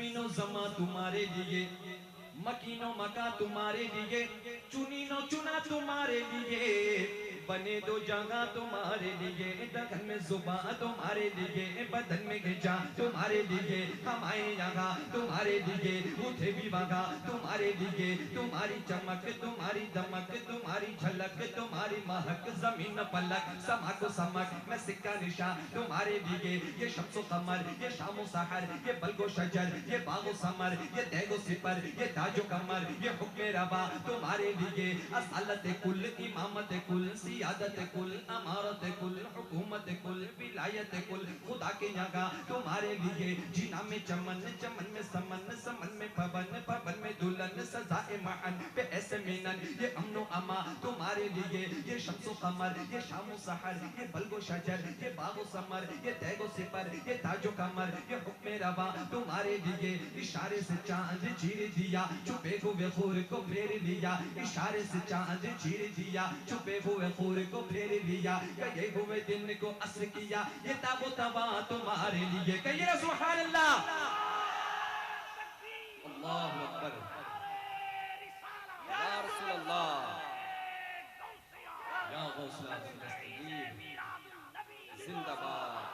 जमीनो जमा तुम्हारे लिए, मकीनो मका तुम्हारे लिए, चुनीनो चुना तुम्हारे लिए, बने दो जगह तुम्हारे लिए, दखन में जुबा तुम्हारे लिए, बदन में घिचा तुम्हारे लिए, हम आए यहाँ तुम्हारे लिए, उठे भी वगा तुम्हारे लिए, तुम्हारी चमक तुम्हारी दमक तुम्हारी झलक तुम्हारी महक, जमीन पलक समा को समक मैं सिक्का निशा तुम्हारे लिए, ये शम्सो कमर ये शामो सहर ये बलगो शजर ये बागो समर ये तैगो सिपर ये ताजो कमर ये हुक्मे रबा तुम्हारे लिए, असलत कुल इमामत कुल सियादत कुल अमारत कुल हुकूमत कुल विलायत कुल, खुदा के यहाँ तुम्हारे लिए, जीना में चमन चमन में समन समन में पवन पवन में दुल्हन सजाए महन पे ऐसे मीनन, ये अमनो अमा तुम्हारे लिए, ये शम्सो कमर ये शामो सहर ये बलगो शजर ये बागो समर ये तैगो सिपर ये ताजो कमर ये हुक्मे रवा तुम्हारे लिए, इशारे से चांद चीर दिया छुपे हुए खूर को फेर लिया, इशारे से चांद चीर दिया छुपे हुए खूर को फेर लिया, गए हुए दिन को असर किया ये ताबो तबा तुम्हारे लिए, कहिए सुभान अल्लाह। अल्लाहु अकबर या रसूल अल्लाह या गौसला जिंदाबाद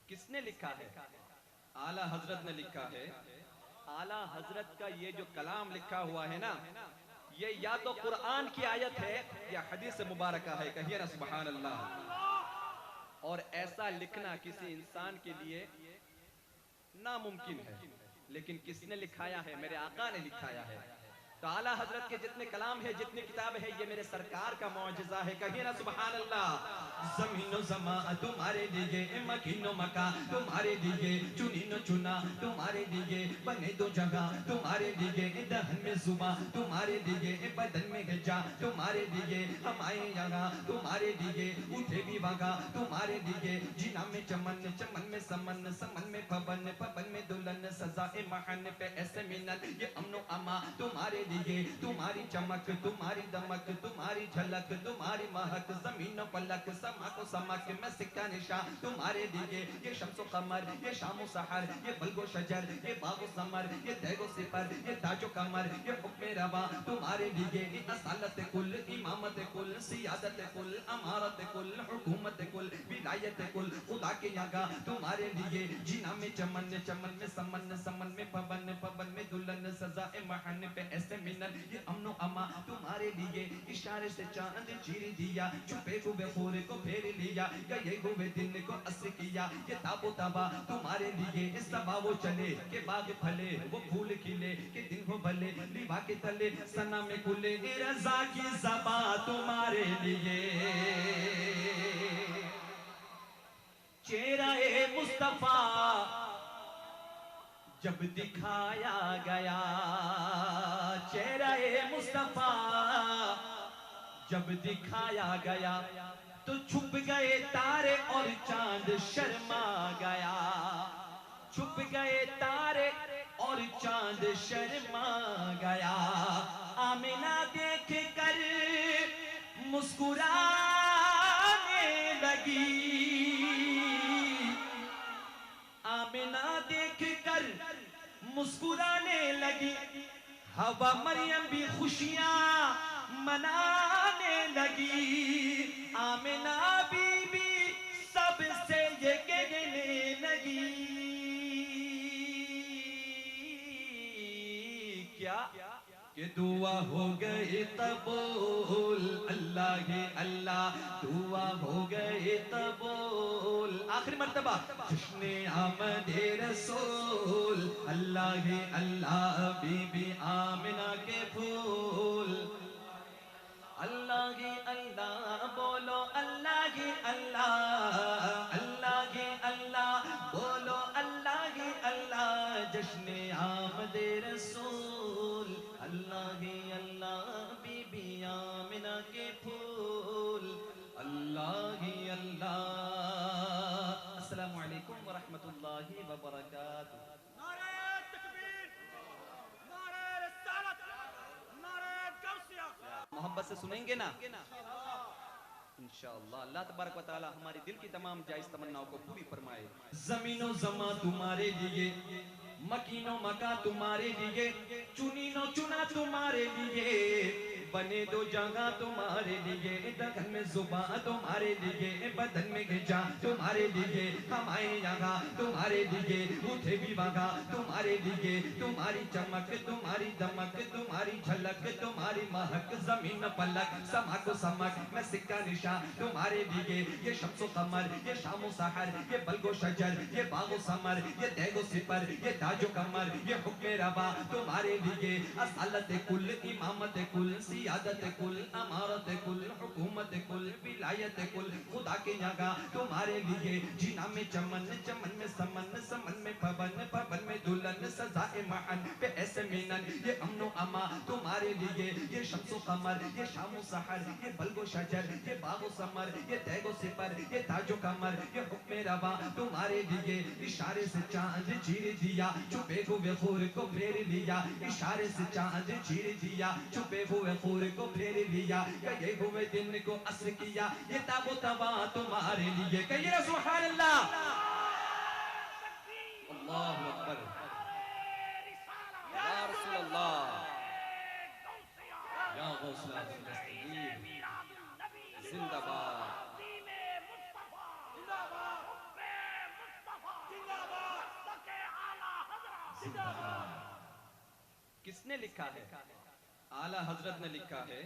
किसने लिखा है? आला हजरत ने लिखा है। आला हजरत का ये जो कलाम लिखा हुआ है ना, ये या तो कुरान की आयत है या हदीस मुबारक है, कहिए ना सुभान अल्लाह। और ऐसा लिखना किसी इंसान के लिए नामुमकिन है, लेकिन किसने लिखाया है? मेरे आका ने लिखाया है। तो आला हजरत के जितने कलाम है जितनी किताब है ये मेरे सरकार का मौजज़ा है, कहिए ना सुभान अल्लाह। ज़मीनो ज़मा तुम्हारे लिए, मकीनो मका तुम्हारे लिए, चुनीनो चुना तुम्हारे लिए, बने दो जगह तुम्हारे लिए, दहन में जुबा तुम्हारे लिए, बदन में गजा तुम्हारे लिए, हम आए यहाँ तुम्हारे लिए, उठे भी वगा तुम्हारे लिए, जीना में चमन चमन में समन समन में पवन पवन में दुल्हन सजाए महन पे ऐसे मिनन, ये अमनो अमा तुम्हारे लिए, तुम्हारी चमक तुम्हारी दमक तुम्हारी झलक तुम्हारी महक, जमीन पलक समा को समक मैं सिक्का निशा तुम्हारे लिए, ये शम्सो कमर ये शामो सहर ये बलगो शजर ये बागो समर ये तैगो सिपर ये ताजो कमर ये हुक्मे रवा तुम्हारे लिए, असलत कुल इमामत कुल सियादत कुल अमारत कुल हुकूमत कुल विलायत कुल, खुदा के यहाँ तुम्हारे लिए, जीना में चमन चमन में समन समन में पवन पवन में दुल्हन सजाए महन पे ऐसे मिनन, ये अमनो अमा तुम्हारे लिए, इशारे से चांद चीर दिया छुपे हुए खूर को फेर लिया, गए हुए दिन को असर किया ये ताबो तबा तुम्हारे लिए, इस सबा वो चले के बाग फले वो फूल खिले के दिन हो भले, लिबा के तले सना में खुले, रज़ा की ज़बा तुम्हारे लिए, चेहरा-ए मुस्तफा जब दिखाया गया, चेहरा-ए मुस्तफा जब दिखाया गया, तो छुप गए तारे और चांद शर्मा गया, छुप गए तारे और चांद शर्मा गया, आमिना देख कर मुस्कुराने लगी, आमिना देख कर मुस्कुराने लगी, हवा मरियम भी खुशियां मनाने लगी, आमिना बीबी सबसे ये कहने लगी, क्या कि दुआ हो गए कबूल, अल्लाह ही अल्लाह दुआ हो गए कबूल, आखिरी मर्तबा जश्ने आमदे रसूल, अल्लाह ही अल्लाह बीबी आमिना के फूल, अल्लाह ही अल्लाह बोलो अल्लाह ही अल्लाह, अल्लाह ही अल्लाह बोलो अल्लाह ही अल्लाह, जश्ने आमदे रसूल, अल्लाह ही अल्लाह बीबी आमिना के फूल, अल्लाह ही अल्लाह। अस्सलामु अलैकुम व रहमतुल्लाहि व बरकातुहू। नारे तकबीर, नारे रिसालत, नारे गौसिया। मोहब्बत से सुनेंगे ना? इंशाअल्लाह अल्लाह तबारक व तआला हमारी दिल की तमाम जायज तमन्नाओं को पूरी फरमाए। ज़मीनो ज़मा तुम्हारे लिए, मकीनो मका तुम्हारे लिए, चुनीनो चुना तुम्हारे लिए, बने दो जगह तुम्हारे लिए, दगन में जुबान तुम्हारे लिए, बदन में गिजा तुम्हारे लिए, हमारे यहाँ तुम्हारे लिए, उठे भी वगा तुम्हारे लिए, तुम्हारी चमक तुम्हारी दमक तुम्हारी झलक तुम्हारी महक, जमीन पलक समा को समक मैं सिक्का निशा तुम्हारे लिए, ये शम्सो कमर ये शामो सहर ये बलगो शजर ये बागो समर ये देगो सिपर ये ताजो कमर ये हुक्मे रवा तुम्हारे लिए, असलत कुल इमामत कुल सियादत कुल अमारत कुल हुकूमत कुल विलायत कुल, खुदा के जगह तुम्हारे लिए, जीना में चमन चमन में समन समन में पवन पवन में दुल्हन, सजाए महन पे ऐसे मिनन, ये अमनो अमा तुम्हारे लिए, ये शम्सो कमर ये शामो सहर ये बलगो शजर ये बागो समर ये तैगो सिपर ये ताजो कमर ये हुक्मे रवा तुम्हारे लिए, इशारे से चांद चीर दिया छुपे हुए खूर को फेर लिया, इशारे से चांद चीर दिया छुपे हुए खूर को फेर लिया, कहे हुए दिन को असर किया ये ताबो तबा तुम्हारे लिए, कहिए सुभान अल्लाह अल्लाहु अकबर या रसूल अल्लाह या गौसला दस्तगीर जिंदाबाद किसने लिखा है? आला हजरत ने लिखा है।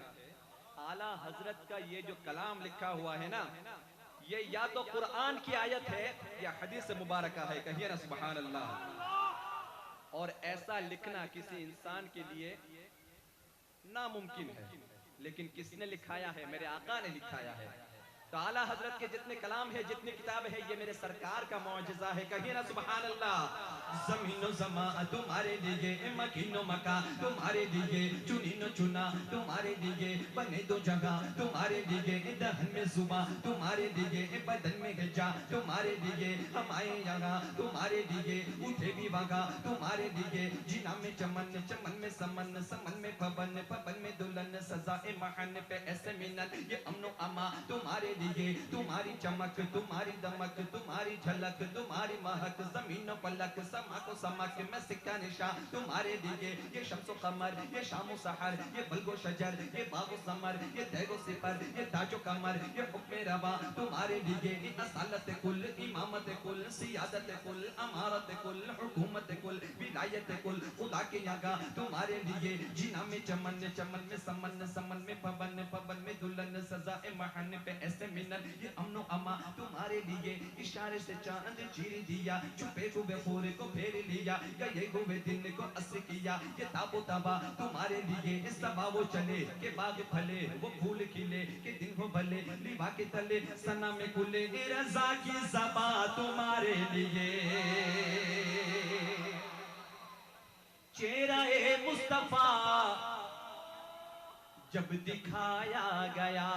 आला हजरत का ये जो कलाम लिखा हुआ है ना, ये या तो कुरान की आयत है या हदीस मुबारका है, कहिए ना सुभान अल्लाह। और ऐसा लिखना किसी इंसान के लिए नामुमकिन है, लेकिन किसने लिखाया है? मेरे आका ने लिखाया है। तो आला हजरत के जितने कलाम है जितनी किताब है ये मेरे सरकार का मौजज़ा है, कहिए ना सुभान अल्लाह। ज़मीनो ज़मा तुम्हारे लिए, मकीनो मका तुम्हारे लिए, चुनीनो चुना तुम्हारे लिए, बने दो जगह तुम्हारे लिए, दहन में जुबा तुम्हारे लिए, बदन में गजा तुम्हारे लिए, हमारे यहाँ तुम्हारे लिए, उठे भी वगा तुम्हारे लिए, जीना में चमन चमन में समन समन में पवन पवन में दुल्हन, सजाए महन पे ऐसे मिनन, ये अमनो अमा तुम्हारे लिए, तुम्हारी चमक तुम्हारी दमक तुम्हारी झलक तुम्हारी महक, जमीन पलक समा को समक मैं सिक्का निशा तुम्हारे लिए, ये शम्सो कमर ये शामो सहर ये बलगो शजर ये बागो समर ये तैगो सिपर ये ताजो कमर ये हुक्मे रवा तुम्हारे लिए, असलत कुल इमामत कुल सियादत कुल अमारत कुल हुकूमत कुल विलायत कुल, खुदा के जगह तुम्हारे लिए, जीना में चमन चमन में समन समन में पवन पवन में दुल्हन, सजाए महन पे ऐसे मिनन, ये अमनो अमा तुम्हारे लिए, इशारे से चांद चीर दिया छुपे हुए खूर को फेर लिया, गए हुए दिन को असर किया ये ताबो तबा तुम्हारे लिए, इस सबा वो चले के बाग फले वो फूल खिले के दिन हो भले, लिबा के तले सना में खुले, रज़ा की ज़बा तुम्हारे लिए, चेहरा ए मुस्तफा जब दिखाया गया,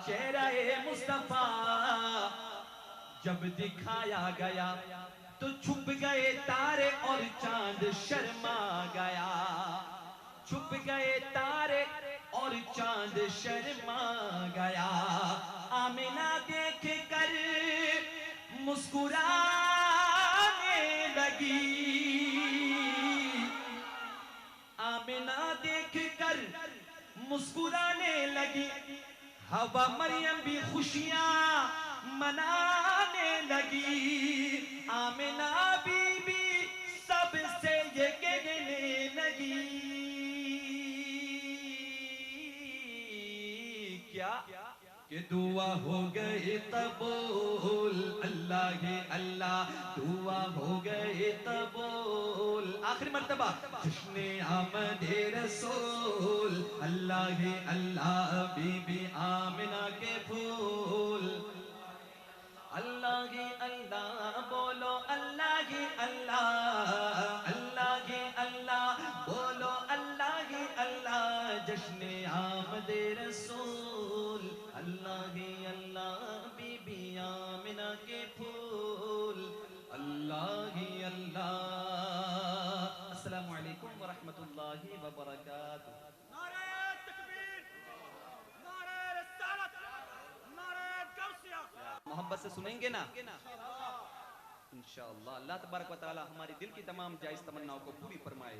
चेहरा ए मुस्तफा जब दिखाया गया, तो छुप गए तारे और चांद शर्मा गया, छुप गए तारे और चांद शर्मा गया, आमिना देख कर मुस्कुराने लगी, आमिना देख कर मुस्कुराने लगी, हवा मरियम भी खुशियां मनाने लगी, आमिना बीबी सबसे ये कहने लगी, क्या कि दुआ हो गए कबूल, अल्लाह ही अल्लाह दुआ हो गए कबूल, आखिरी मर्तबा जश्ने आमदे रसूल, अल्लाह ही अल्लाह बीबी आमिना के फूल, अल्लाह ही अल्लाह बोलो अल्लाह ही अल्लाह, अल्लाह ही अल्लाह बोलो अल्लाह ही अल्लाह, जश्ने आमदे रसूल, अल्लाह ही अल्लाह बीबी आमिना के फूल, अल्लाह ही अल्लाह। अस्सलामु अलैकुम व रहमतुल्लाहि व बरकातुहू। नारे तकबीर, नारे रिसालत। मोहब्बत से सुनेंगे ना, इंशाअल्लाह अल्लाह तबारक व तआला हमारी दिल की तमाम जायज तमन्नाओं को पूरी फरमाए।